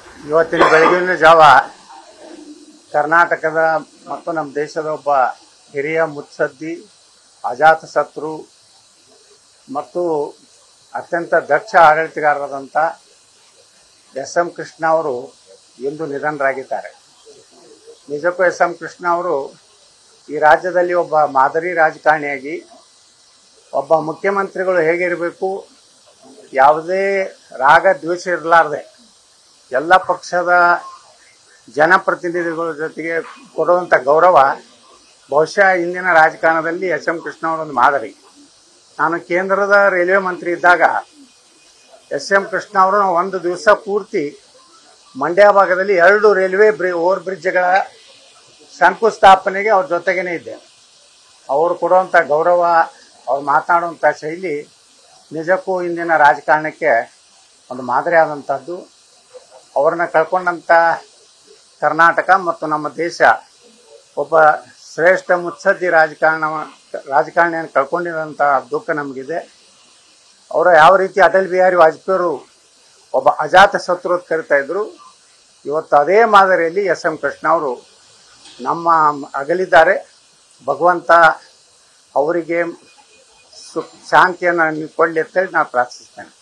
ಇವತ್ತಿನ ಬೆಳಗಿನ ಜಾವ ಕರ್ನಾಟಕದ ಮತ್ತು ನಮ್ಮ ದೇಶದ ಒಬ್ಬ ಹಿರಿಯ ಮುತ್ಸದ್ದಿ, ಅಜಾತಶತ್ರು ಮತ್ತು ಅತ್ಯಂತ ದಕ್ಷ ಆಡಳಿತಗಾರರಾದಂಥ ಎಸ್.ಎಂ. ಕೃಷ್ಣ ಅವರು ಇಂದು ನಿಧನರಾಗಿದ್ದಾರೆ. ನಿಜಕ್ಕೂ ಎಸ್.ಎಂ. ಕೃಷ್ಣ ಅವರು ಈ ರಾಜ್ಯದಲ್ಲಿ ಒಬ್ಬ ಮಾದರಿ ರಾಜಕಾರಣಿಯಾಗಿ, ಒಬ್ಬ ಮುಖ್ಯಮಂತ್ರಿಗಳು ಹೇಗಿರಬೇಕು, ಯಾವುದೇ ರಾಗ ದ್ವೇಷ ಇರಲಾರದೆ ಎಲ್ಲ ಪಕ್ಷದ ಜನಪ್ರತಿನಿಧಿಗಳ ಜೊತೆಗೆ ಕೊಡುವಂಥ ಗೌರವ ಬಹುಶಃ ಇಂದಿನ ರಾಜಕಾರಣದಲ್ಲಿ ಎಸ್.ಎಂ. ಕೃಷ್ಣ ಅವರೊಂದು ಮಾದರಿ. ನಾನು ಕೇಂದ್ರದ ರೈಲ್ವೆ ಮಂತ್ರಿ ಇದ್ದಾಗ ಎಸ್.ಎಂ. ಕೃಷ್ಣ ಅವರು ಒಂದು ದಿವಸ ಪೂರ್ತಿ ಮಂಡ್ಯ ಭಾಗದಲ್ಲಿ 2 ರೈಲ್ವೆ ಓವರ್ ಬ್ರಿಡ್ಜ್ಗಳ ಶಂಕುಸ್ಥಾಪನೆಗೆ ಅವ್ರ ಜೊತೆಗೇನೆ ಇದ್ದೆ. ಅವರು ಕೊಡುವಂಥ ಗೌರವ, ಅವ್ರು ಮಾತನಾಡುವಂಥ ಶೈಲಿ ನಿಜಕ್ಕೂ ಇಂದಿನ ರಾಜಕಾರಣಕ್ಕೆ ಒಂದು ಮಾದರಿ ಆದಂಥದ್ದು. ಅವ್ರನ್ನ ಕಳ್ಕೊಂಡಂಥ ಕರ್ನಾಟಕ ಮತ್ತು ನಮ್ಮ ದೇಶ ಒಬ್ಬ ಶ್ರೇಷ್ಠ ಮುತ್ಸದ್ದಿ ರಾಜಕಾರಣಿಯನ್ನು ಕಳ್ಕೊಂಡಿರೋಂಥ ದುಃಖ ನಮಗಿದೆ. ಅವರು ಯಾವ ರೀತಿ ಅಟಲ್ ಬಿಹಾರಿ ವಾಜಪೇಯಿಯವರು ಒಬ್ಬ ಅಜಾತ ಶತ್ರು ಅಂತ ಕರಿತಾ ಇದ್ರು, ಇವತ್ತು ಅದೇ ಮಾದರಿಯಲ್ಲಿ ಎಸ್.ಎಂ. ಕೃಷ್ಣ ಅವರು ನಮ್ಮ ಅಗಲಿದ್ದಾರೆ. ಭಗವಂತ ಅವರಿಗೆ ಶಾಂತಿಯನ್ನು ಕೊಡಲಿ ಅಂತೇಳಿ ನಾನು ಪ್ರಾರ್ಥಿಸ್ತೇನೆ.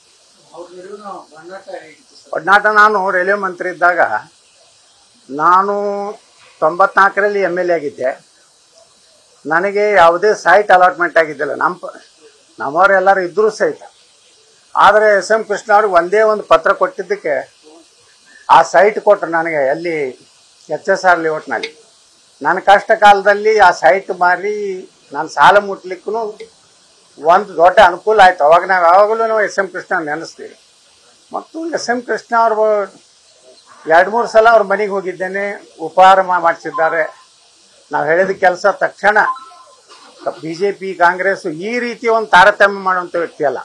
ಒಡನಾಟ ನಾನು ರೈಲ್ವೆ ಮಂತ್ರಿ ಇದ್ದಾಗ ನಾನು 94ರಲ್ಲಿ MLA ಆಗಿದ್ದೆ. ನನಗೆ ಯಾವುದೇ ಸೈಟ್ ಅಲಾಟ್ಮೆಂಟ್ ಆಗಿದ್ದಿಲ್ಲ. ನಮ್ಮವರೆಲ್ಲರೂ ಇದ್ರೂ ಸಹಿತ. ಆದರೆ ಎಸ್.ಎಂ. ಕೃಷ್ಣ ಅವ್ರಿಗೆ ಒಂದೇ ಒಂದು ಪತ್ರ ಕೊಟ್ಟಿದ್ದಕ್ಕೆ ಆ ಸೈಟ್ ಕೊಟ್ಟರು ನನಗೆ, ಎಲ್ಲಿ HSR ಲೇಔಟ್ನಲ್ಲಿ. ನನ್ನ ಕಷ್ಟ ಕಾಲದಲ್ಲಿ ಆ ಸೈಟ್ ಮಾರಿ ನಾನು ಸಾಲ ಮುಟ್ಲಿಕ್ಕೂ ಒಂದು ದೊಡ್ಡ ಅನುಕೂಲ ಆಯಿತು. ಅವಾಗ ನಾವು ಯಾವಾಗಲೂ ನಾವು ಎಸ್.ಎಂ. ಕೃಷ್ಣ ನೆನೆಸ್ತೀವಿ. ಮತ್ತು ಎಸ್.ಎಂ. ಕೃಷ್ಣ ಅವರು 2-3 ಸಲ ಅವ್ರ ಮನೆಗೆ ಹೋಗಿದ್ದೇನೆ, ಉಪಹಾರ ಮಾಡಿಸಿದ್ದಾರೆ. ನಾವು ಹೇಳಿದ ಕೆಲಸ ತಕ್ಷಣ BJP ಕಾಂಗ್ರೆಸ್ ಈ ರೀತಿ ಒಂದು ತಾರತಮ್ಯ ಮಾಡುವಂಥ ವ್ಯಕ್ತಿ ಅಲ್ಲ.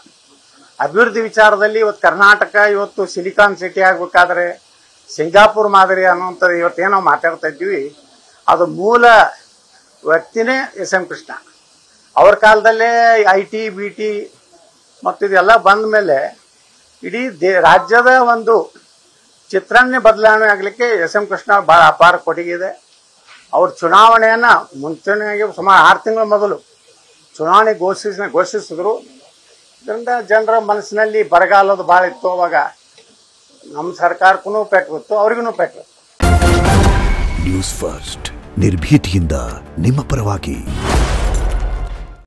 ಅಭಿವೃದ್ಧಿ ವಿಚಾರದಲ್ಲಿ ಇವತ್ತು ಕರ್ನಾಟಕ ಇವತ್ತು ಸಿಲಿಕಾನ್ ಸಿಟಿ ಆಗಬೇಕಾದ್ರೆ ಸಿಂಗಾಪುರ್ ಮಾದರಿ ಅನ್ನುವಂಥದ್ದು ಇವತ್ತೇನು ನಾವು ಮಾತಾಡ್ತಾ ಇದ್ದೀವಿ, ಅದು ಮೂಲ ವ್ಯಕ್ತಿನೇ ಎಸ್.ಎಂ. ಕೃಷ್ಣ. ಅವ್ರ ಕಾಲದಲ್ಲೇ IT BT ಮತ್ತು ಇದೆಲ್ಲ ಬಂದ ಮೇಲೆ ಇಡೀ ರಾಜ್ಯದ ಒಂದು ಚಿತ್ರಣನೇ ಬದಲಾವಣೆ ಆಗಲಿಕ್ಕೆ ಎಸ್.ಎಂ. ಕೃಷ್ಣ ಭಾಳ ಅಪಾರ ಕೊಡುಗೆ ಇದೆ. ಅವ್ರ ಚುನಾವಣೆಯನ್ನು ಮುಂಚೂಣಿಯಾಗಿ ಸುಮಾರು 6 ತಿಂಗಳ ಮೊದಲು ಚುನಾವಣೆ ಘೋಷಿಸಿದ್ರು. ಇದರಿಂದ ಜನರ ಮನಸ್ಸಿನಲ್ಲಿ ಬರಗಾಲದು ಭಾಳ ಇತ್ತು. ಅವಾಗ ನಮ್ಮ ಸರ್ಕಾರಕ್ಕೂ ಪೆಟ್ಟು ಗೊತ್ತು, ಅವ್ರಿಗೂ ಪೆಟ್ಟು. ನ್ಯೂಸ್ ಫಸ್ಟ್ ನಿರ್ಭೀತಿಯಿಂದ ನಿಮ್ಮ ಪರವಾಗಿ.